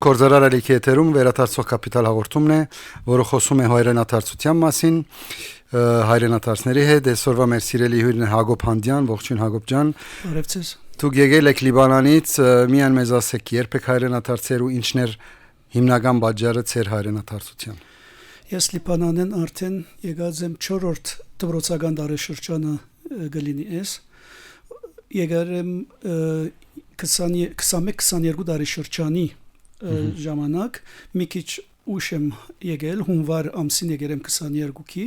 Գործարար ալիքի եթերում վերադարձող կապիտալ հաղորդումն է, որը խոսում է հայրենադարձության մասին, հայրենադարձների հետ։ Այսօրվա մեր սիրելի հյուրն է Հակոբ Հանդյան, ողջույն Հակոբ ջան։ Բարև ձեզ։ Դուք եկել եք Լիբանանից, միան մեզ ասեք, երբ եք հայրենադարձել ու ինչն էր հիմնական պատճառը ձեր հայրենադարձության։ Ես Լիբանանեն արդեն եկած եմ 4-րդ դպրոցական դարաշրջանը գլինի ես։ Եկել եմ 21-22 դարաշրջանի ժամանակ, մի քիչ ուշ եմ եկել, հունվար ամսին եկել եմ 22-ի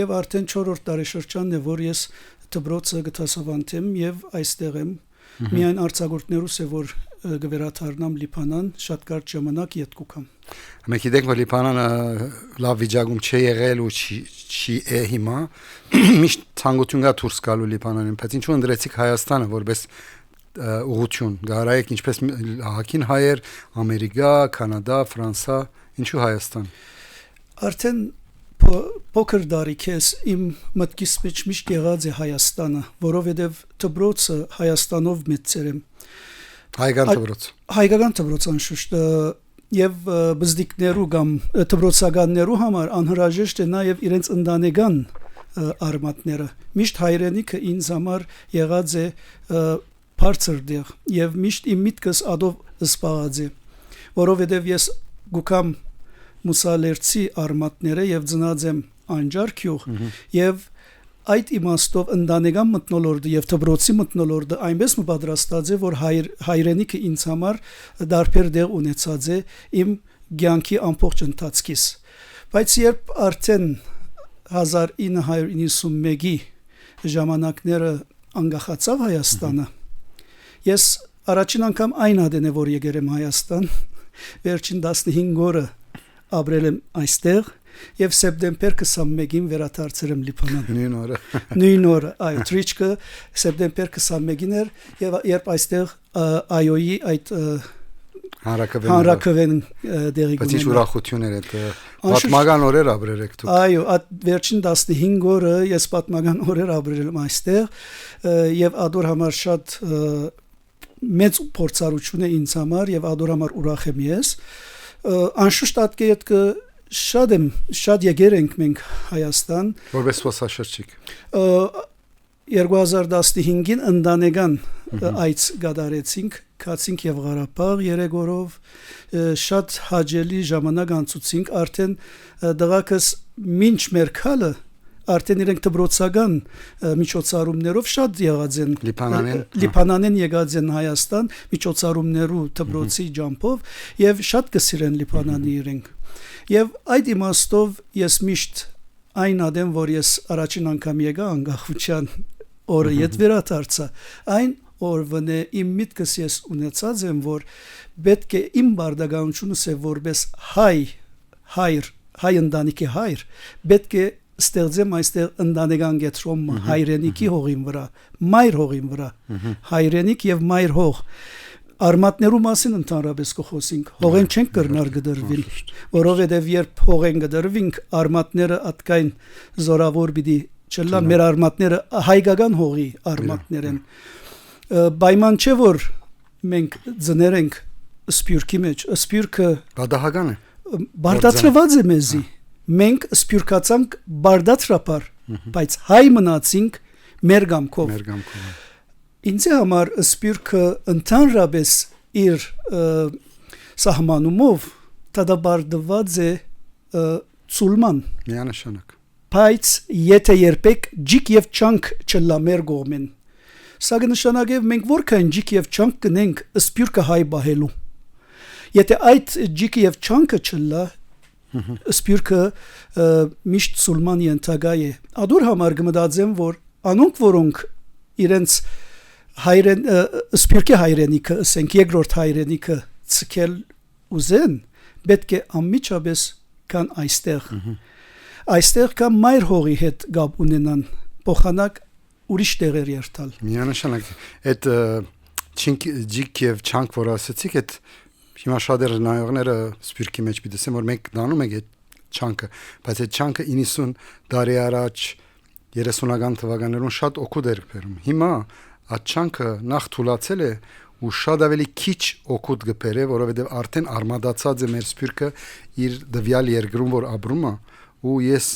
եւ արդեն 4-րդ դարաշրջանն է, որ ես դպրոցը գտասավանդեմ եւ այստեղ եմ։ Միայն արձակուրդներուս է, որ գվերաթարնամ Լիբանան, շատ կարճ ժամանակ ետ կուքամ։ Մենք գիտենք, որ Լիբանանը լավ վիճակում չի եղել ու չի է հիմա։ Միշտ ցանկություն կա դուրս գալու Լիբանանին, բայց ինչու ընտրեցիք Հայաստանը որպես ուղղություն, գարայեք ինչպես հակին հայեր, Ամերիկա, Կանադա, Ֆրանսա, ինչու Հայաստան։ Արդեն փոքր դարիքես իմ մտքիս մեջ միշտ եղած է Հայաստանը, որովհետև դպրոցը Հայաստանով մեծեր եմ։ Հայկական դպրոց անշուշտ եւ բզդիկներու կամ դպրոցականներու համար անհրաժեշտ է նաեւ իրենց ընտանեկան արմատները։ Միշտ հայրենիքը ինձ համար եղած է բարձր դեղ եւ միշտ իմ միտքս ադով սպաղած է, որովհետեւ ես գուքամ մուսալերցի արմատները եւ ծնած եմ անջարքյուղ եւ այդ իմաստով ընտանեկան մթնոլորտը եւ դպրոցի մթնոլորտը այնպես մպատրաստած է, որ հայրենիքը ինձ համար դարբեր դեղ ունեցած է իմ կյանքի ամբողջ ընթացքից։ Բայց երբ արդեն 1991-ի ժամանակները անկախացավ Հայաստանը, ես առաջին անգամ այն ադեն է, որ եկել եմ Հայաստան, վերջին 15 օրը ապրել եմ այստեղ եւ սեպտեմբեր 21-ին վերադարձել եմ Լիբանան։ Նույն օրը, այո, թրիչկը սեպտեմբեր 21-ին էր եւ երբ այստեղ այոյի այդ հանրակրվեն դեղի գունեն։ Բայց ինչ ուրախություն էր այդ պատմական օրեր ապրել եք դուք։ Այո, այդ վերջին 15 օրը ես պատմական օրեր ապրել եմ այստեղ եւ ադոր համար շատ մեծ փորձառություն է ինձ համար եւ ադոր համար ուրախ եմ ես։ Անշուշտ ատկետ շատ եկել ենք մենք Հայաստան որպես սպասաշրջիկ 2015-ին ընտանեկան այց գդարեցինք Քացինք եւ Ղարաբաղ 3 օրով շատ հաջելի ժամանակ անցուցինք արդեն դղակս մինչ մեր քալը արդեն իրենք դպրոցական միջոցառումներով շատ եղած են Լիբանանեն եկած են Հայաստան միջոցառումներու դպրոցի ջամփով եւ շատ կսիրեն Լիբանանի իրենք եւ այդ իմաստով ես միշտ այն ադեմ, որ ես առաջին անգամ եկա անկախության օրը ետ վերադարձա այն օրվան է իմ միտքս ես ունեցած եմ, որ պետք է իմ բարդականությունս է որպես հայ ընտանիքի հայր պետք է ստեղծեմ այստեղ ընտանեկան գետրոմ հայրենիքի հողին վրա, մայր հողին վրա, հայրենիք եւ մայր հող արմատներու մասին ընդհանրապես կխոսենք, հողեն չենք կրնար գդրվին, որովհետև երբ հողեն գդրվինք, արմատները ատկային զորավոր պիտի չլան, մեր արմատները հայկական հողի արմատներ են։ Պայման չէ, որ մենք ձներենք սպյուրքի մեջ, սպյուրքը բադահական է, բարդացրված է մեզի, մենք սպյուրքացանք բարդացրապար, բայց հայ մնացինք մեր գամքով։ Ինձ համար սպյուրքը ընդհանրապես իր սահմանումով տադաբարդված է ցուլման միանշանակ բայց եթե երբեք ջիկ եւ չանք չլա մեր գոմեն սա կնշանակե մենք որքան ջիկ եւ չանք կնենք սպյուրքը հայ բահելու եթե այդ ջիկը եւ չանքը չլա սպյուրքը միշտ ցուլման ենթակա է ադուր համար կմտածեմ որ անոնք որոնք իրենց սպյուրքի հայրենիքը, ասենք երկրորդ հայրենիքը ցկել ուզեն, պետք է անմիջապես կան այստեղ կան մայր հողի հետ գապ ունենան, փոխանակ ուրիշ տեղեր երթալ։ Միանշանակ այդ ջիկ եւ չանք որ ասացիք, այդ հիմա շատ նայողները սպյուրքի մեջ պիտեսեն, որ մենք դանում ենք այդ չանքը, բայց այդ չանքը 90 տարի առաջ 30-ական թվականներուն շատ օգուտ էր բերում։ Հիմա այդ չանքը նախ թուլացել է ու շատ ավելի քիչ օգուտ գբերե, որովհետև արդեն արմադացած է մեր սփյուռքը իր դվյալ երկրում, որ ապրում է, ու ես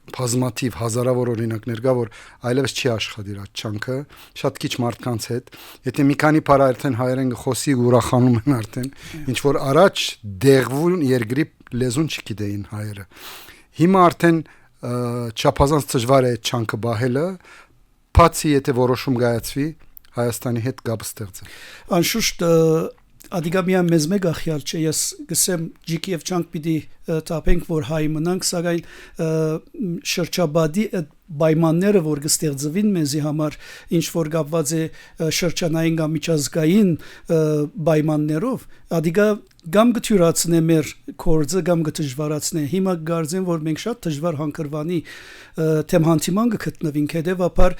բազմաթիվ հազարավոր օրինակներ կա, որ այլևս չի աշխատիր այդ չանքը, շատ քիչ մարդկանց հետ, եթե մի քանի բառ արդեն հայերեն խոսի ուրախանում են արդեն, ինչ որ առաջ դեղվում երկրի լեզուն չգիտեին հայերը։ Հիմա արդեն չափազանց դժվար է չանքը բահելը, բացի եթե որոշում կայացվի Հայաստանի հետ կապ ստեղծել։ Անշուշտ Ադիգամյան մեզ մեկ ախյալ չէ, ես գսեմ ջիկ եւ չանք պիտի տապենք, որ հայ մնանք, սակայն շրջաբադի պայմանները, որ կստեղծվին մեզի համար, ինչ որ կապված է շրջանային կամ միջազգային պայմաններով, Ադիգա կամ գթյուրացնե մեր կորձը, կամ գդժվարացնե։ Հիմա գարձեն, որ մենք շատ դժվար հանգրվանի թեմ հանդիման կգտնվինք, հետևաբար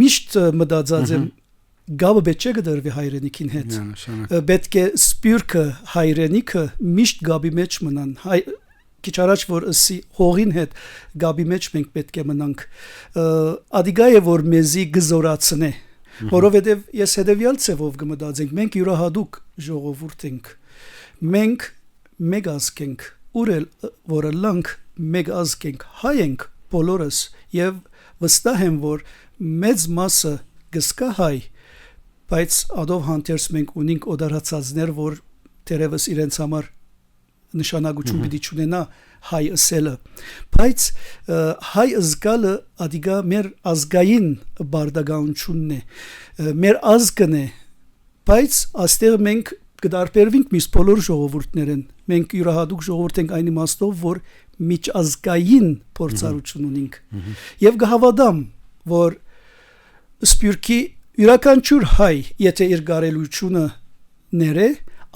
միշտ մտածած եմ գաբը պետք է գդրվի հայրենիքին հետ։ Պետք է սպյուրքը հայրենիքը միշտ գաբի մեջ մնան։ Քիչ առաջ որ ասի հողին հետ գաբի մեջ մենք պետք է մնանք։ Ադիգա է որ մեզի գզորացնե, որովհետև ես հետևյալ ցևով կմտածենք, մենք յուրահատուկ ժողովուրդ ենք։ Մենք մեկ ազգ ենք, ուրել որը լանք մեկ ազգ ենք, հայ ենք բոլորս եւ վստահ եմ որ մեծ մասը գսկա հայ, բայց ադով հանդերձ մենք ունենք օդարացածներ, որ թերևս իրենց համար նշանակություն պիտի չունենա հայ ասելը, բայց հայ զգալը ադիգա մեր ազգային բարդագանությունն է, մեր ազգն է, բայց աստեղ մենք կդարբերվենք միս բոլոր ժողովուրդներեն, մենք յուրահատուկ ժողովուրդ ենք այն իմաստով, որ միջազգային փորձառություն ունենք, եւ կհավատամ, որ սպյուրքի յուրաքանչյուր հայ, եթե իր գարելությունը ները,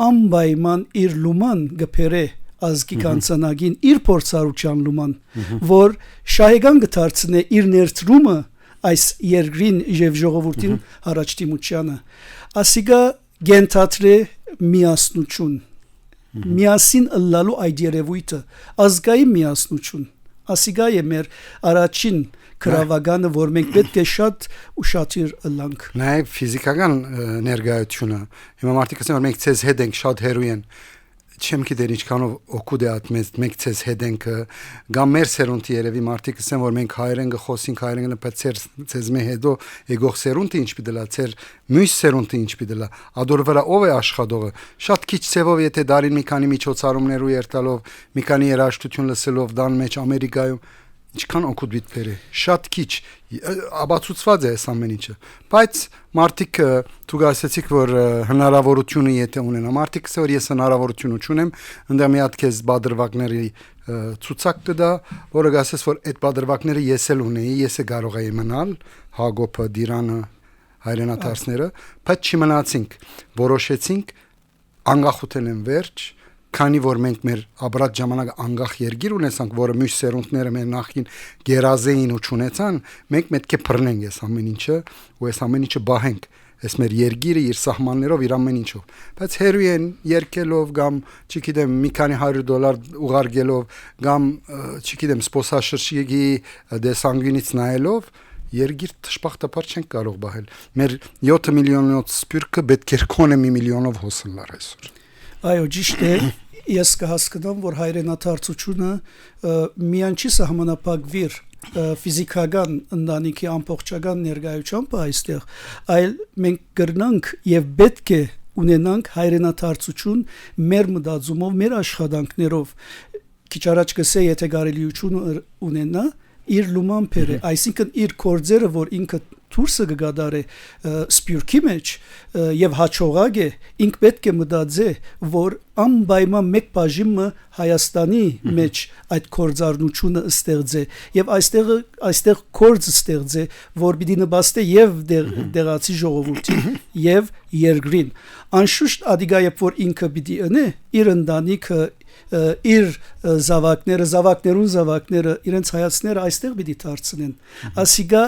անպայման իր լուման գբերե ազգի կանցանագին իր փորձառության լուման, որ շահեգան գդարձնե իր ներդրումը այս երկրին եւ ժողովրդին առաջտիմությանը։ Ասիգա գենթատրե միասնություն, միասին ըլլալու այդ երևույթը, ազգային միասնություն, ասիգա է մեր առաջին քրավագանը, որ մենք պետք է շատ ուշադիր ըլլանք։ Նաև ֆիզիկական ներկայությունը, հիմա մարդիկ ասեն, որ մենք ցեզ հետ ենք շատ հերոյ են, չեմ գիտեր ինչքանով օգուտ է ատմես, մենք ցեզ հետ ենք, գամ մեր սերունդի երևի մարդիկ ասեն, որ մենք հայերեն գխոսենք, հայերեն բայց ցեզ մե հետո եկող սերունդը ինչ պիտի լա, ցեր մյուս սերունդը ինչ պիտի լա, ադոր վրա ով է աշխատողը, շատ քիչ ցևով եթե դարին մի քանի միջոցառումներ ու երթալով, մի քանի երաժշտություն լսելով դան մեջ Ամերիկայում ինչքան օգուտ բիթբեր է, շատ քիչ աբացուցված է այս ամեն ինչը, բայց մարդիկ դուք ասացիք, որ հնարավորությունը եթե ունենա, մարդիկ ասեն, որ ես հնարավորություն չունեմ, ընդ մի հատ քեզ բادرվակների ցուցակ կդա, որը գասես, որ այդ բادرվակները ես էլ ունեի, ես է կարող էի մնալ, Հագոպը, Դիրանը, հայրենադարձները, բայց չմնացինք, որոշեցինք անկախuten են վերջ, քանի որ մենք մեր ապրած ժամանակ անկախ երկիր ունեցանք, որը մյուս սերունդները մեր նախին գերազեին ու չունեցան, մենք պետք է բռնենք այս ամեն ինչը ու այս ամեն ինչը բահենք, այս մեր երկիրը իր սահմաններով, իր ամեն ինչով։ Բայց հերույեն երկելով կամ, չգիտեմ, մի քանի $100 ուղարկելով կամ, չգիտեմ, սպոսաշրջիկի դեսանգյունից նայելով երկիր թշպախտապար չենք կարող բահել։ Մեր 7 միլիոնոց սպյուրքը պետք է կոնե 1 միլիոնով հոսնլար այսօր։ Այո, ճիշտ է, ես կհասկանամ, որ հայրենադարձությունը միայն չի սահմանափակվիր ֆիզիկական ընտանիքի ամբողջական ներկայությամբ այստեղ, այլ մենք կրնանք եւ պետք է ունենանք հայրենադարձություն մեր մտածումով, մեր աշխատանքներով։ Քիչ առաջ կսե, եթե կարելիություն ունենա, իր լուման փերը, այսինքն իր կորձերը, որ ինքը դուրսը կգադարե սպյուրքի մեջ եւ հաջողակ է, ինք պետք է մտածե, որ անպայման մեկ բաժինը Հայաստանի մեջ այդ կորձառնությունը ստեղծե եւ այստեղ կորձ ստեղծե, որ պիտի նպաստե եւ դեղացի ժողովրդին եւ երկրին։ Անշուշտ ադիգայը որ ինքը պիտի ընե իր ընտանիքը իր զավակները իրենց հայացները այստեղ պիտի դարձնեն, ասիգա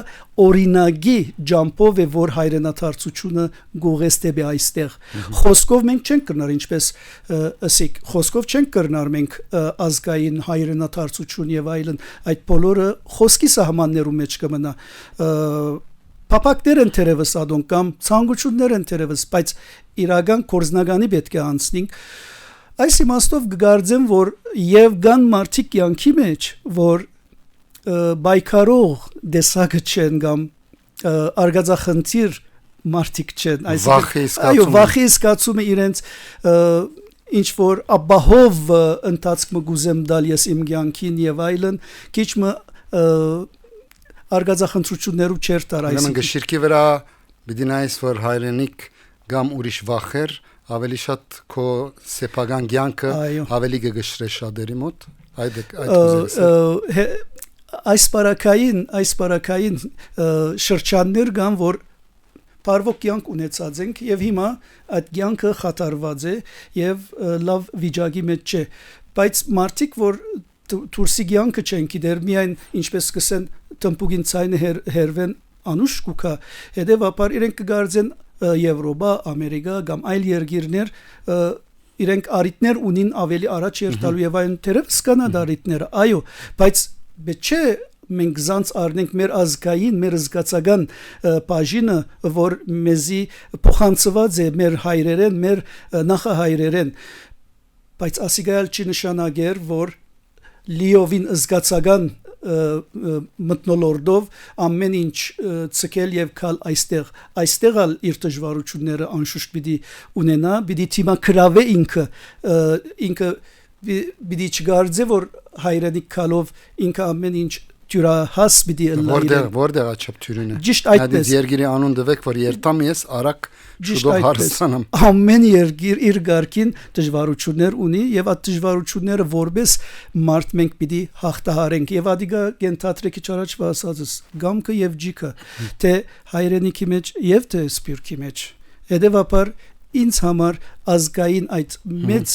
օրինագի ջամփով է որ հայրենադարձությունը գողեստեբե այստեղ, խոսքով մենք չենք կրնար, ինչպես ասիկ, խոսքով չենք կրնար մենք ազգային հայրենադարձություն եւ այլն, այդ բոլորը խոսքի սահմաններում մեջ կմնա, փապակներ են թերևս ադոն կամ ցանկություններ են թերևս, բայց իրական կորզնականի պետք է անցնենք։ Այս իմաստով գարձեմ, որ եւ կան մարդիկ կյանքի մեջ, որ բայկարող դեսակը չեն կամ արգածախնդիր մարդիկ չեն, այսինքն վախի զգացումը իրենց ինչ որ աբահով ընթացք մգուզեմ դալ ես իմ կյանքին եւ այլն, քիչ մը արգածախնդրություններու չեր տար, այսինքն գշիրքի վրա պիտի նայես, որ հայրենիք կամ ուրիշ վախեր ավելի շատ քո սեփական կյանքը ավելի կգշրե շատերի մոտ, այս բարակային շրջաններ կան, որ Պարվոք կյանք ունեցած ենք եւ հիմա այդ կյանքը խաթարված է եւ լավ վիճակի մեջ չէ, բայց մարդիկ, որ դուրսի կյանքը չեն գիտեր, միայն ինչպես կսեն տնպուգին ցայնը հերվեն անուշ կուքա, հետեւաբար իրենք կգարձեն Եվրոպա, Ամերիկա կամ այլ երկիրներ, իրենք արիտներ ունին ավելի առաջ երթալու եւ այն թերևս կանա արիտները, այո, բայց չէ մենք զանց առնենք մեր ազգային, մեր զգացական բաժինը, որ մեզի փոխանցված է մեր հայրերեն, մեր նախահայրերեն, բայց ասիգայալ չի նշանակեր, որ լիովին զգացական մտնոլորդով ամեն ինչ ցկել եւ կալ այստեղ իր դժվարությունները անշուշտ պիտի ունենա, պիտի թիմակրավե ինքը պիտի չգարձե, որ հայրենիք կալով ինքը ամեն ինչ Տյուրահաս պիտի որտեղ աչափ թյուրին է։ Ճիշտ այդպես։ Երկիրի անուն դվեք, որ երթամ ես արագ շուտով հարստանամ։ Ամեն երկիր իր գարկին դժվարություններ ունի եւ այդ դժվարությունները որպես մարդ մենք պիտի հաղթահարենք եւ ադիգա գենթատրեկի չարաչվա ասածս գամքը եւ ջիկը թե հայրենիքի մեջ եւ թե սպիրկի մեջ։ Հետեւաբար ինձ համար ազգային այդ մեծ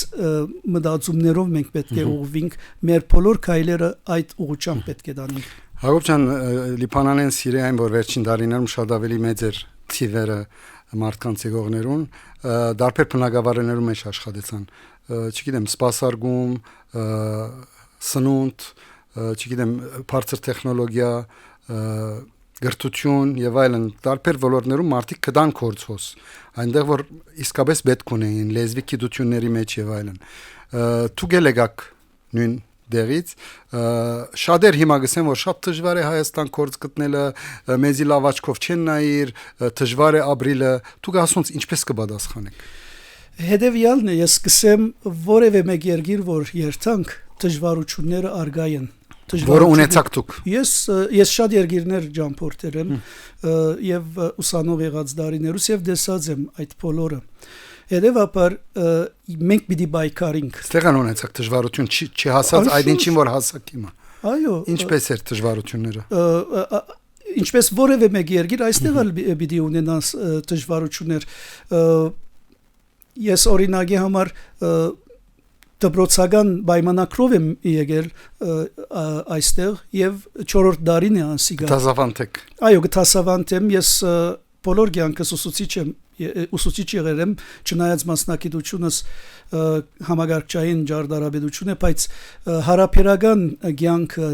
մտածումներով մենք պետք է ուղղվենք, մեր բոլոր քայլերը այդ ուղղությամբ պետք է դանենք։ Հակոբ ջան, Լիբանանեն Սիրիայում, որ վերջին տարիներում շատ ավելի մեծ էր թիվերը մարդկանց եկողներուն, դարբեր բնակավարներում մեջ աշխատեցան, չգիտեմ, սպասարկում, սնունդ, չգիտեմ, բարձր տեխնոլոգիա, գրթություն եւ այլն տարբեր ոլորտներում մարդիկ կդան կորցոս այնտեղ որ իսկապես պետք ունեին լեզվի գիտությունների մեջ եւ այլն դու գելեգակ նույն դերից շատեր հիմա գսեն որ շատ դժվար է Հայաստան կորց գտնելը մեզի լավ աչքով չեն նայիր դժվար է ապրիլը դու գասոնց ինչպես կպատասխանեք հետեւյալն է ես գսեմ որևէ մեկ երկիր որ երթանք դժվարությունները արգային որը ունեցաք դուք ես շատ երկիրներ ճամփորդել եմ եւ ուսանող եղած դարիներուս եւ դեսած եմ այդ բոլորը հետեւաբար մենք պիտի բայկարենք ստեղան ունեցաք դժվարություն չի հասած այդ ինչին որ հասակ հիմա այո ինչպես էր դժվարությունները ինչպես որևէ մեկ երկիր այստեղ էլ պիտի ունենաս դժվարություններ ես օրինակի համար դպրոցական պայմանակրով եմ եկել այստեղ եւ 4-րդ դարին է անսիգա Գտասավանտեք այո գտասավանտեմ ես բոլոր կյանքս ուսուցիչ եղել եմ չնայած մասնակցությունս համագարկչային ջարդարաբեդություն է բայց հարաբերական կյանքը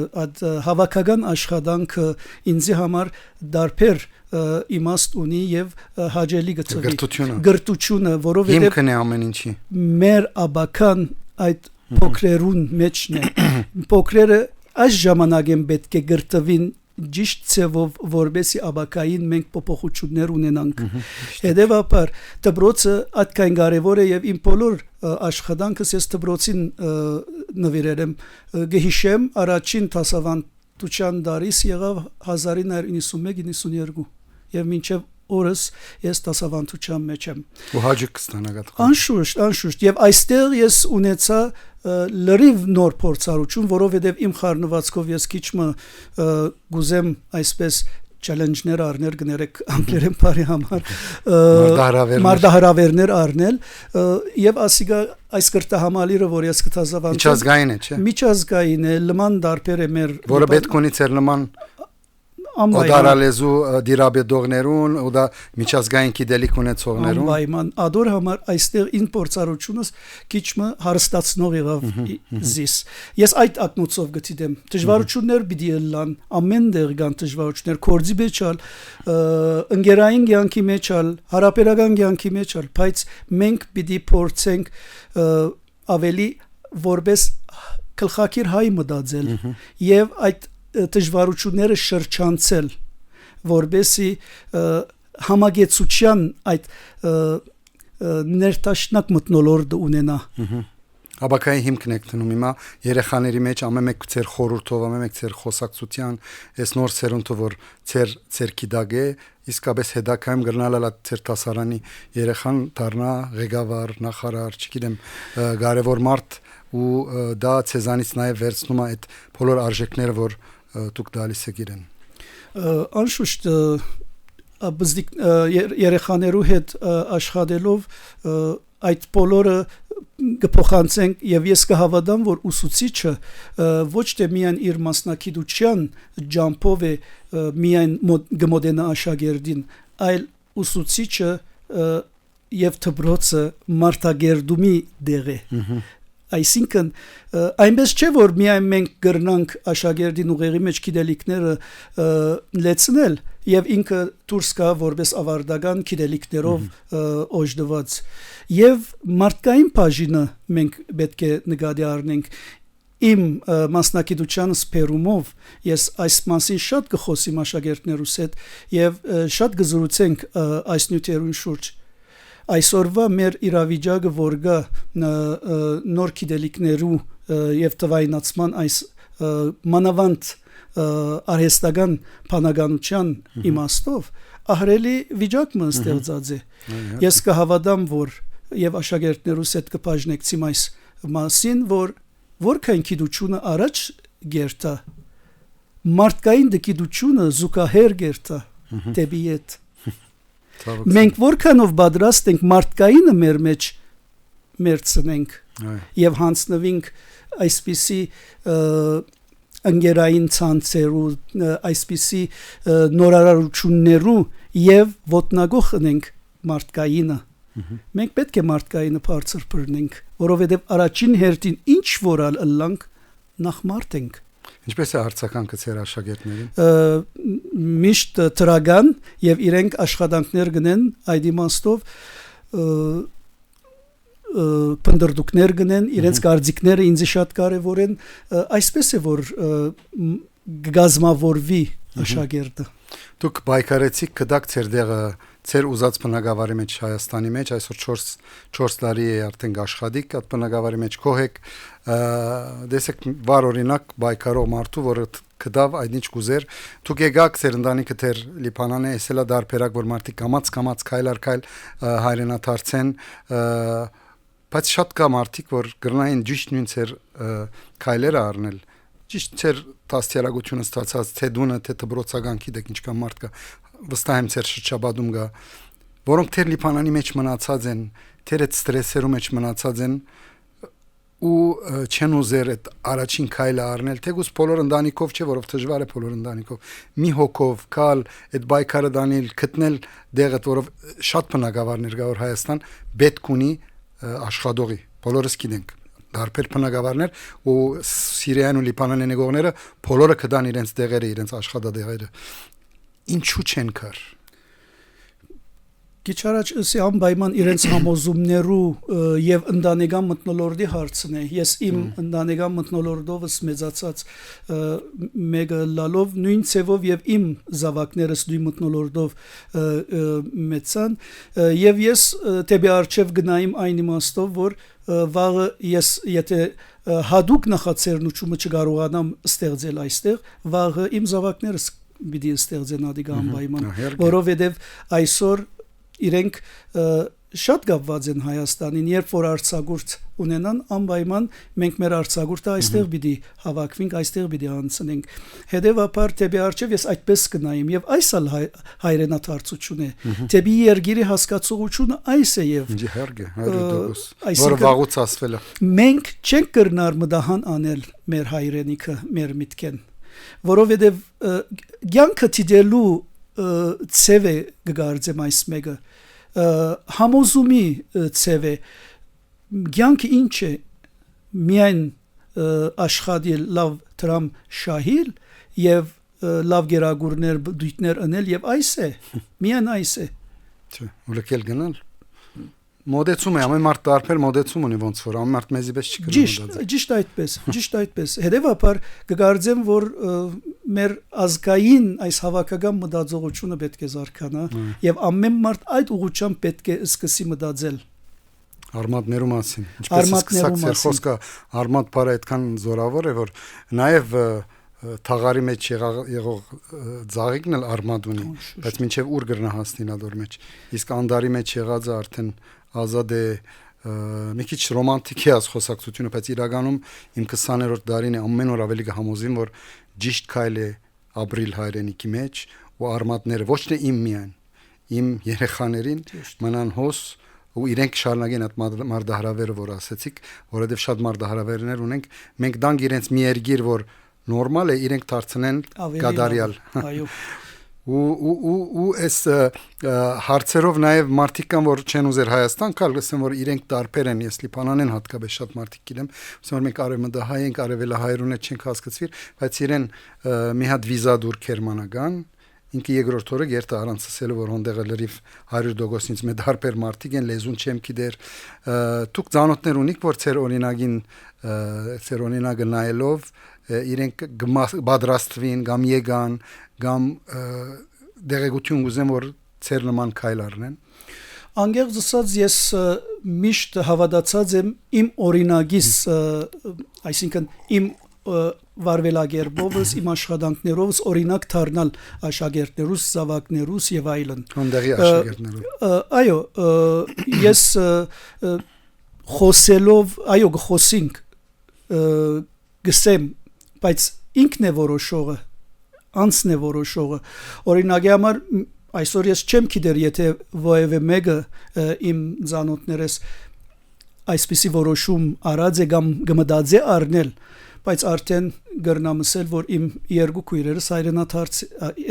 հավաքական աշխատանքը ինձ համար դարբեր իմաստ ունի եւ հաջելի գծվի գրթությունը որովհետեւ հիմքն է ամեն ինչի մեր աբական այդ փոքրերուն մեջն է փոքրերը այս ժամանակ են պետք է գրտվին ճիշտ ցևով որբեսի աբակային մենք փոփոխություններ ունենանք հետեւաբար դպրոցը այդքան կարևոր է եւ իմ բոլոր աշխատանքս ես դպրոցին նվիրել եմ գհիշեմ առաջին դասավանդության դարից եղավ 1991-92 եւ մինչեւ օրս ես դասավանդության մեջ եմ ու հաջիկ ստանագատ անշուշտ եւ այստեղ ես ունեցա լրիվ նոր փորձառություն որովհետեւ իմ խառնվածքով ես քիչը գուզեմ այսպես challenge-ներ առնել գներեք անգլերեն բարի համար մարդահրավերներ առնել եւ ասիգա այս կրտահամալիրը որ ես կտազավանդեմ միջազգային է չէ միջազգային է լման դարբեր է մեր որը պետք ունի ծեր նման օդարալեզու դիրաբեդողներուն ու դա միջազգային գիտելիք ունեցողներուն անպայման ադոր համար այստեղ ին փորձառությունս քիչը հարստացնող եղավ զիս ես այդ ակնոցով գտիդեմ դժվարություններ պիտի լան ամեն դեր կան դժվարություններ կորձի մեջալ ընկերային կյանքի մեջալ հարաբերական կյանքի մեջալ բայց մենք պիտի փորձենք ավելի որպես գլխակիր հայ մտածել եւ այդ դժվարությունները շրջանցել որբեսի համագեցության այդ ներտաշնակ մտնոլորտը ունենա Աբակայի հիմքն եք տնում հիմա երեխաների մեջ ամեն մեկ ծեր խորհրդով ամեն մեկ ծեր խոսակցության այս նոր սերունդը որ ծեր կիդագե իսկապես հետակայում գրնալա ծեր տասարանի երեխան դառնա ղեկավար նախարար չգիտեմ կարևոր մարդ ու դա ցեզանից նաև վերցնում է այդ բոլոր արժեքները որ դուք դալիս եք իրեն անշուշտ բզդիկ երեխաներու հետ աշխատելով այդ բոլորը կփոխանցենք եւ ես կհավատամ որ ուսուցիչը ոչ թե միայն իր մասնակցության ջամփով է միայն գմոդենա աշակերտին այլ ուսուցիչը եւ դպրոցը մարտագերդումի դեր է այսինքն այնպես չէ որ միայն մենք գրնանք աշակերտին ուղեղի մեջ գիտելիքները լեցնել եւ ինքը դուրս գա որպես ավարտական գիտելիքներով օժտված եւ մարդկային բաժինը մենք պետք է նկատի առնենք իմ մասնակցության սփերումով ես այս մասին շատ կխոսեմ աշակերտներուս հետ եւ շատ կզրուցենք այս նյութերուն շուրջ այսօրվա մեր իրավիճակը որ գա նոր գիտելիքներու եւ տվայնացման այս մանավանդ արհեստական բանականության իմաստով ահրելի վիճակը ստեղծած է ես կհավատամ որ եւ աշակերտներուս հետ կբաժնեկցիմ այս մասին որ որքան գիտությունը առաջ գերտա մարդկային գիտությունը զուգահեռ գերտա դեպի հետ մենք որքանով պատրաստ ենք մարդկայինը մեր մեջ մերցնենք եւ հանցնվենք այսպիսի ընկերային ցանցերու այսպիսի նորարարություններու եւ ոտնագող ենք մարդկայինը մենք պետք է մարդկայինը բարձր բռնենք որովհետեւ առաջին հերթին ինչ որալ ըլլանք նախ մարդ ենք Ինչպես է հարցականքը ծեր աշակերտներին միշտ տրագան եւ իրենք աշխատանքներ գնեն այդ իմաստով պնդրդուկներ գնեն իրենց կարծիքները ինձ շատ կարեւոր են այսպես է որ գազմավորվի աշակերտը Դուք բայկարեցիք կդակ ծեր դեղը ծեր ուզած բնակավարի մեջ Հայաստանի մեջ այսօր 4 տարի է արդեն աշխատիկ այդ բնակավարի մեջ կողեք դեսեք վար օրինակ բայկարող մարդու որը կդավ այդ ինչ կուզեր դուք եկաք ծեր ընտանիքը թեր Լիբանանը էսելա դարբերակ որ մարդիկ կամած քայլ առ քայլ հայրենադարձեն բայց շատ կա մարդիկ որ գրնային ճիշտ նույն ծեր քայլերը առնել ճիշտ ծեր տասյալագությունը ստացած թե դունը թե դբրոցական գիտեք ինչքան մարդ կա վստահ եմ ծեր շրջաբադում գա որոնք թեր Լիբանանի մեջ մնացած են թեր այդ ստրեսերու մեջ մնացած են ու չեն ուզեր այդ առաջին քայլը առնել թեգուս բոլոր ընտանիքով չէ որով դժվար է բոլոր ընտանիքով մի հոգով կալ այդ բայկարը դանել գտնել դեղը որով շատ բնակավարներ կա որ Հայաստան պետք ունի աշխատողի բոլորս գիտենք դարբեր բնակավարներ ու Սիրիան ու Լիբանանի նեգողները բոլորը կդան իրենց դեղերը իրենց աշխատադեղերը ինչու չեն կար Քիչ առաջ ասի անպայման իրենց համոզումներու եւ ընտանեկան մտնոլորտի հարցն է ես իմ ընտանեկան մտնոլորտովս մեծացած մեկը լալով նույն ցևով եւ իմ զավակներս նույն մտնոլորտով մեծան եւ ես դեպի արչեւ գնայիմ այն իմաստով որ վաղը ես եթե հadouk նախաձեռնությունը չկարողանամ ստեղծել այստեղ վաղը իմ զավակներս պիտի ստեղծեն ադիգա անպայման որովհետեւ այսօր իրենք շատ գավված են Հայաստանին երբ որ արձակուրդ ունենան անպայման մենք մեր արձակուրդը այստեղ պիտի հավաքվենք այստեղ պիտի անցնենք հետեւաբար դեպի արչեւ ես այդպես կնայեմ եւ այս ալ հայրենադարձություն է դեպի երգիրի հասկացողությունը այս է եւ հերգե 100% որ վաղուց ասվել է մենք չենք կրնար մտահան անել մեր հայրենիքը մեր միտքեն որովհետև ցանկը դիտելու ցևը գարցեմ այս մեկը համոզումի ցևը ցանկը ինչ է միայն աշխատել լավ տրամ շահիլ եւ լավ գերագուրներ դույթներ անել եւ այս է միայն այս է չէ ուրքել գնալ մոդեցում է ամեն մարդ տարբեր մոդեցում ունի ոնց որ ամեն մարդ մեզի պես չի ճիշտ այդպես հետեւաբար կգարձեմ որ մեր ազգային այս հավաքական մտածողությունը պետք է զարգանա եւ ամեն մարդ այդ ուղղությամբ պետք է սկսի մտածել արմատներու մասին ինչպես սկսած էր խոսքը արմատ բարը այդքան զորավոր է որ նաեւ թաղարի մեջ եղող ծաղիկն էլ արմատ ունի բայց մինչեւ ուր գրնա հասնի նադոր մեջ իսկ անդարի մեջ եղածը արդեն ազատ է մի քիչ ռոմանտիկ է այս խոսակցությունը բայց իրականում իմ 20-րդ դարին է ամեն օր ավելի կհամոզվեմ որ ճիշտ քայլ է ապրիլ հայրենիքի մեջ ու արմատները ոչ թե իմ միայն իմ երեխաներին մնան հոս ու իրենք շարունակեն այդ մարդահրավերը որ ասեցիք որովհետև շատ մարդահրավերներ ունենք մենք դանք իրենց մի երգիր որ նորմալ է իրենք դարձնեն գադարյալ այո ու այս հարցերով նաև մարդիկ կան որ չեն ուզեր Հայաստան գալ ասեմ որ իրենք տարբեր են ես Լիբանանեն հատկապես շատ մարդիկ գիտեմ ասեմ որ մենք արևմտահայ ենք արևելահայերուն չենք հասկացվիր բայց իրեն մի հատ վիզա դուր քերմանական ինքը երկրորդ օրը երթը առանցսել որ հոնդեղը լրիվ 100%-ից մեծ հարբեր մարդիկ են լեզուն չեմ գիտեր դուք ծանոթներ ունիք որ ծեր օրինակը նայելով իրենք բادرաստվին կամ եկան կամ դեղեցություն ուզեմ որ ծեր նման քայլ առնեն անգերձ ասած ես միշտ հավատացած եմ իմ օրինագիս այսինքն իմ վարվելագերբովս իմ աշխատանքներովս օրինակ դառնալ աշակերտներուս, զավակներուս եւ այլն։ Հոնդերի աշակերտներով։ Այո, ես խոսելով, այո, խոսինք գսեմ, բայց ինքն է որոշողը, անձն է որոշողը։ Օրինակի համար այսօր ես չեմ գիտեր, եթե որևէ մեկը իմ ծանոթներս այսպիսի որոշում արած է կամ գմդած է առնել բայց արդեն գրնամսել որ իմ երկու քույրերս հայրենադարձ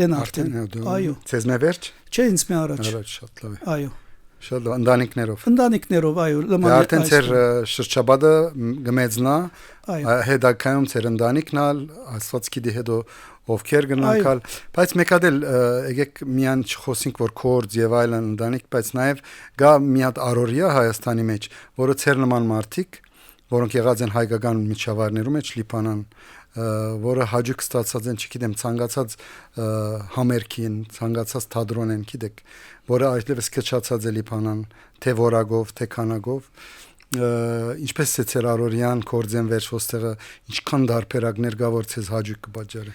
են արդեն այո ցեզ մե վերջ չէ ինձ մե առաջ շատ լավ է այո շատ լավ ընտանիքներով այո արդեն ցեր շրջաբադը գմեծնա հետակայում ցեր ընտանիքնալ աստված գիտի հետո ովքեր գնանքալ բայց մեկ հատ էլ եկեք միան չխոսենք որ կորձ եւ այլն ընտանիք բայց նաեւ գա մի հատ առօրյա Հայաստանի մեջ որը ցեր նման մարդիկ որոնք եղած են հայկական միջավայրներում մեջ Լիբանան որը հաջող ստացած են չգիտեմ ցանկացած համերգին ցանկացած թատրոն են գիտեք որը այդպես քչացած է Լիբանան թե որակով թե քանակով ինչպես է ցեր առօրյան կորձեն վերջ ոստեղը ինչքան դարբերակներ կա որ ցեզ հաջող կբաժարի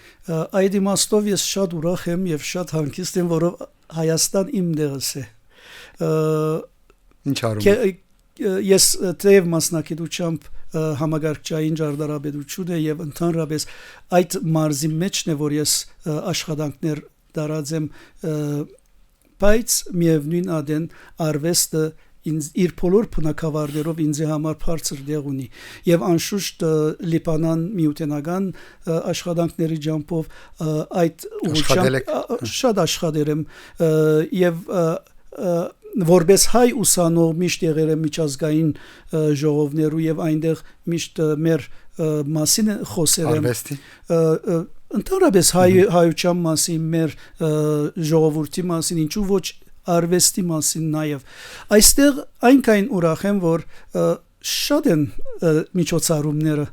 այդ իմաստով ես շատ ուրախ եմ եւ շատ հանգիստ եմ որով Հայաստան իմ դեղս է ինչ արում ես թեև մասնակցությամբ համագարկչային ջարդարաբեդություն է եւ ընդհանրապես այդ մարզի մեջն է որ ես աշխատանքներ դարած եմ բայց միևնույն ադեն արվեստը ինձ իր բոլոր բնակավարներով ինձ համար բարձր դեղ ունի եւ անշուշտ Լիբանան միութենական աշխատանքների ջամփով այդ ուղղությամբ շատ աշխատել եմ եւ որպես հայ ուսանող միշտ եղել եմ միջազգային ժողովներու եւ այնտեղ միշտ մեր մասին խոսել եմ արվեստի ընդհանրապես հայության մասին մեր ժողովրդի մասին ինչու ոչ արվեստի մասին նաեւ այստեղ այնքան ուրախ եմ որ շատ են միջոցառումները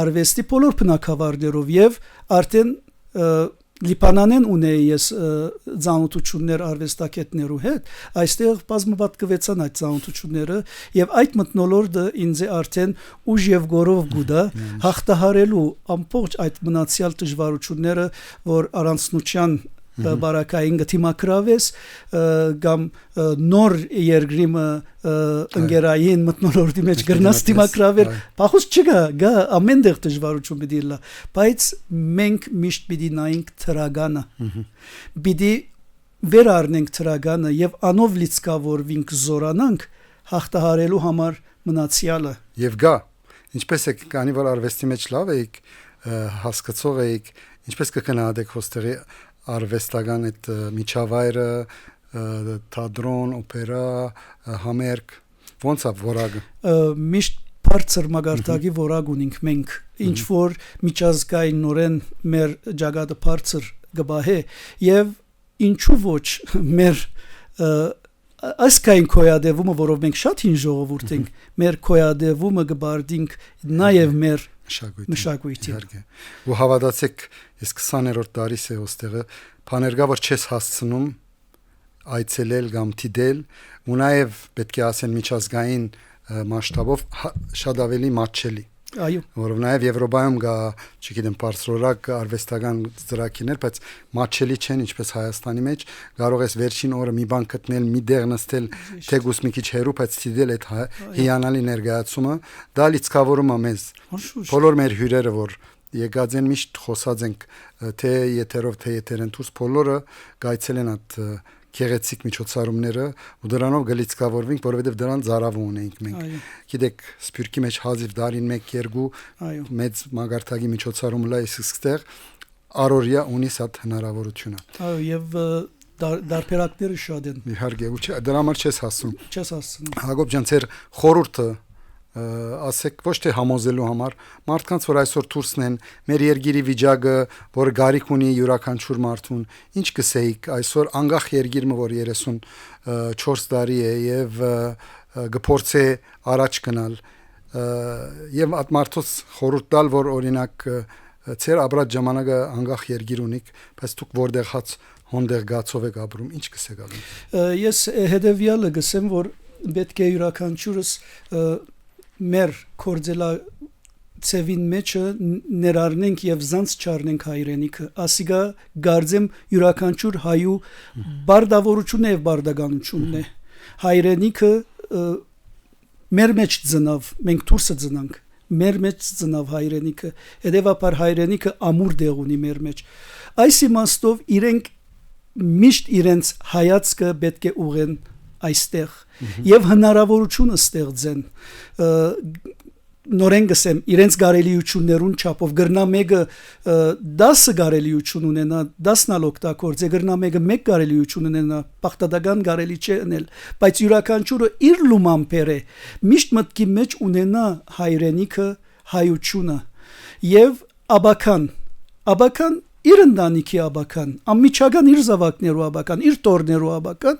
արվեստի բոլոր բնակավարներով եւ արդեն Լիբանանեն ունեի ես ծանոթություններ արվեստագետներու հետ այստեղ բազմապատկվեցան այդ ծանոթությունները եւ այդ մթնոլորտը ինձ արդեն ուժ եւ գորով գուտա հաղթահարելու ամբողջ այդ մնացյալ դժվարությունները որ առանցնության բարակային գտիմակրավես կամ նոր երգրիմը ընկերային մթնոլորտի մեջ գրնաս դիմակրավել բախուս չկա գա ամենտեղ դժվարություն պիտի լա բայց մենք միշտ պիտի նայենք թրագանը պիտի վեր առնենք թրագանը եւ անով լիցկավորվենք զորանանք հաղթահարելու համար մնացյալը եւ գա ինչպես է քանի որ արվեստի մեջ լավ է հասկացող եք, ինչպես կգնահատեք հոստերի արվեստական այդ միջավայրը, թատրոն, օպերա, համերգ, ոնց է որակը։ Միշտ բարձր մագարտակի որակ ունենք մենք, ինչ որ միջազգային նորեն մեր ճակատը բարձր գբահե եւ ինչու ոչ մեր ասկային կոյադևումը, որով մենք շատ հին ժողովուրդ ենք, մեր կոյադևումը գբարդինք նաև մեր մշակույթի։ Ու հավատացեք, ես 20-րդ դարիս է ոստեղը, բաներգա որ չես հասցնում այցելել կամ դիտել, ու նաև պետք է ասեն միջազգային մասշտաբով շատ ավելի մատչելի։ Այո, որով նաև Եվրոպայում կա, չգիտեմ, բարձրորակ արվեստական ծրագիրներ, բայց մատչելի չեն, ինչպես Հայաստանի մեջ, կարող ես վերջին օրը մի բան գտնել, մի դեղ նստել, թեկուս մի քիչ հեռու, բայց դիտել այդ հիանալի ներկայացումը, դա լիցքավորում է մեզ։ Բոլոր մեր հյուրերը, որ եկած են, միշտ խոսած ենք, թե եթերով, թե եթերեն դուրս, բոլորը գայցել են այդ գեղեցիկ միջոցառումները ու դրանով գլիցկավորվենք, որովհետև դրան ծարավ ունենք մենք։ Գիտեք, սփյուռքի մեջ հազիվ դարին 1-2 մեծ մագարտակի միջոցառում լա իսկստեղ առօրյա ունի սա հնարավորությունը։ Այո, եւ դարբերակները շատ են։ Իհարկե, ու դրա համար չես հասցնում։ Չես հասցնում։ Հակոբ ջան, ձեր խորհուրդը ասեք ոչ թե համոզելու համար, մարդկանց որ այսօր դուրսն են, մեր երկիրի վիճակը, որ գարիք ունի յուրաքանչյուր մարդուն, ինչ կսեիք այսօր անկախ երկիրը, որ 34 տարի է եւ գփորձե առաջ գնալ եւ այդ մարդոց խորհուրդ տալ, որ օրինակ ծեր ապրած ժամանակը անկախ երկիր ունիք, բայց դուք որտեղ հաց հոնդեղ գացով եք ապրում, ինչ կսեք ալու։ Ես հետեւյալը գսեմ, որ պետք է յուրաքանչյուրս մեր կորձելա ծևին մեջը ներառնենք եւ զանց չառնենք հայրենիքը, ասիգա գարձեմ յուրաքանչյուր հայու բարդավորությունն եւ բարդականությունն է։ Հայրենիքը մեր մեջ ծնավ, մենք դուրսը ծնանք, մեր մեջ ծնավ հայրենիքը, հետեւաբար հայրենիքը ամուր դեղ ունի մեր մեջ։ Այս իմաստով իրենք միշտ իրենց հայացքը պետք է ուղեն այստեղ եւ հնարավորությունը ստեղծեն նորեն գսեմ իրենց գարելիություններուն չափով գրնա մեկը 10 գարելիություն ունենա 10-ալ օգտագործե գրնա մեկը 1 գարելիություն ունենա պախտադական գարելի չէ ընել բայց յուրաքանչյուրը իր լումամպեր է միշտ մտքի մեջ ունենա հայրենիքը հայությունը եւ աբական իր ընտանիքի աբական ամիջական իր զավակներու աբական իր տորներու աբական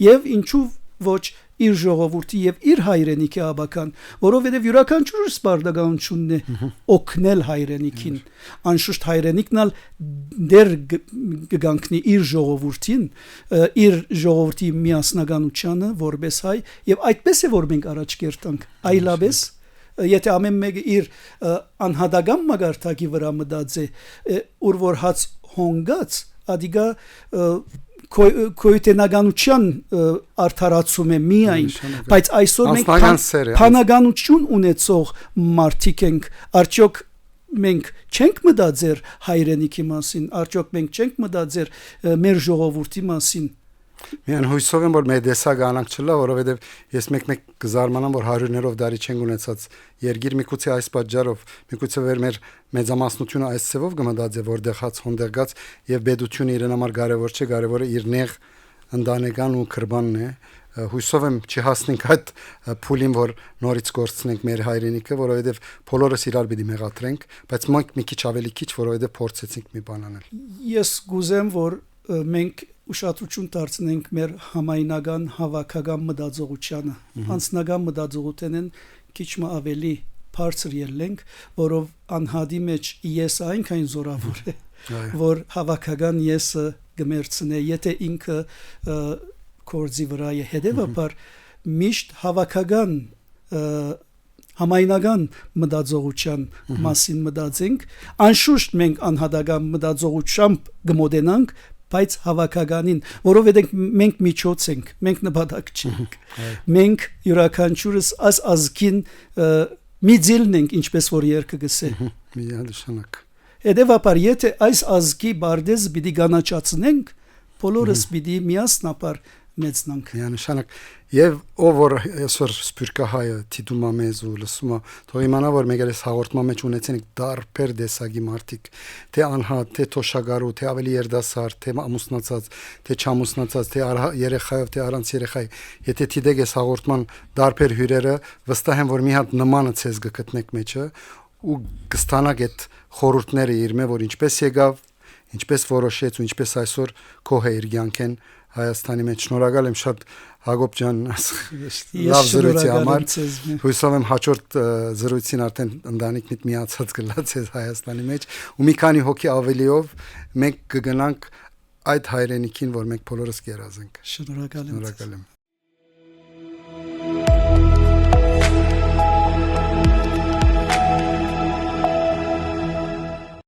եւ ինչու ոչ իր ժողովրդի եւ իր հայրենիքի աբական, որովհետեւ յուրաքանչյուր սպարտականությունն է օգնել հայրենիքին, անշուշտ հայրենիքն ալ դեր գանքնի իր ժողովրդին, իր ժողովրդի միասնականությանը որպես հայ եւ այդպես է որ մենք առաջ կերտանք, այլապես եթե ամեն մեկը իր անհատական մագարտակի վրա մտածե, ուր որ հաց հոնգած, ադիգա քոյտենականության արդարացում է միայն, բայց այսօր մենք փանականություն ունեցող մարդիկ ենք, արդյոք մենք չենք մտածեր հայրենիքի մասին, արդյոք մենք չենք մտածեր մեր ժողովրդի մասին։ Միան հույսով եմ որ մեր դեսագը անանք չլա, որովհետև ես մեկ կզարմանամ որ հարյուրներով դարի չենք ունեցած երգիր միգուցե այս պատճառով, միգուցե մեր մեծամասնությունը այս ծևով կմտածի որտեղ հաց հոնդեղ գած եւ բեդությունը իրեն համար կարեւոր չէ, կարեւորը իր նեղ ընտանեկան ու քրբանն է։ Հույսով եմ չհասնենք այդ փուլին որ նորից կորցնենք մեր հայրենիքը, որովհետև բոլորս իրար պիտի մեղադրենք, բայց մենք մի քիչ ավելի քիչ, որովհետև փորձեցինք մի բան անել։ Ես գուզեմ որ մենք ուշադրություն դարձնենք մեր համայնական հավաքական մտածողությանը, անձնական մտածողութենեն քիչ ավելի բարձր ելնենք, որով անհադի մեջ ես այնքան զորավոր է, որ հավաքական եսը գմերցնե, եթե ինքը կորձի վրա է հետևաբար միշտ հավաքական համայնական մտածողության մասին մտածենք, անշուշտ մենք անհատական մտածողությամբ գմոդենանք, բայց հավաքականին, որովհետև մենք միջոց ենք, մենք նպատակ չենք։ Մենք յուրաքանչյուրս ազգին մի ձիլն ենք, ինչպես որ երկը գսե։ Միանշանակ։ Հետևաբար, եթե այս ազգի բարդեզ պիտի գանաչացնենք, բոլորս պիտի միասնաբար մեծնանք։ Միանշանակ եւ ով որ այսօր սփյուռքահայը դիտում է մեզ ու լսում է, թող իմանա որ մենք այս հաղորդման մեջ ունեցենք դարբեր դեսագի մարդիկ, թե անհատ, թե թոշակարու, թե ավելի երդասար, թե ամուսնացած, թե չամուսնացած, թե երեխայով, թե առանց երեխայի։ Եթե դիտեք այս հաղորդման դարբեր հյուրերը, վստահ եմ որ մի հատ նմանը ցեզ կգտնեք մեջը ու կստանաք այդ խորհուրդները իր մեջ որ ինչպես եկավ, ինչպես որոշեց ու ինչպես այսօր քո հերգյանքեն Հայաստանի մեջ շնորհակալ եմ շատ Հակոբ ջան լավ զրույցի համար հույսով եմ հաջորդ զրույցին արդեն ընտանիքնիդ միացած կլացես Հայաստանի մեջ ու մի քանի հոգի ավելիով մենք կգնանք այդ հայրենիքին որ մենք բոլորս կերազենք շնորհակալ եմ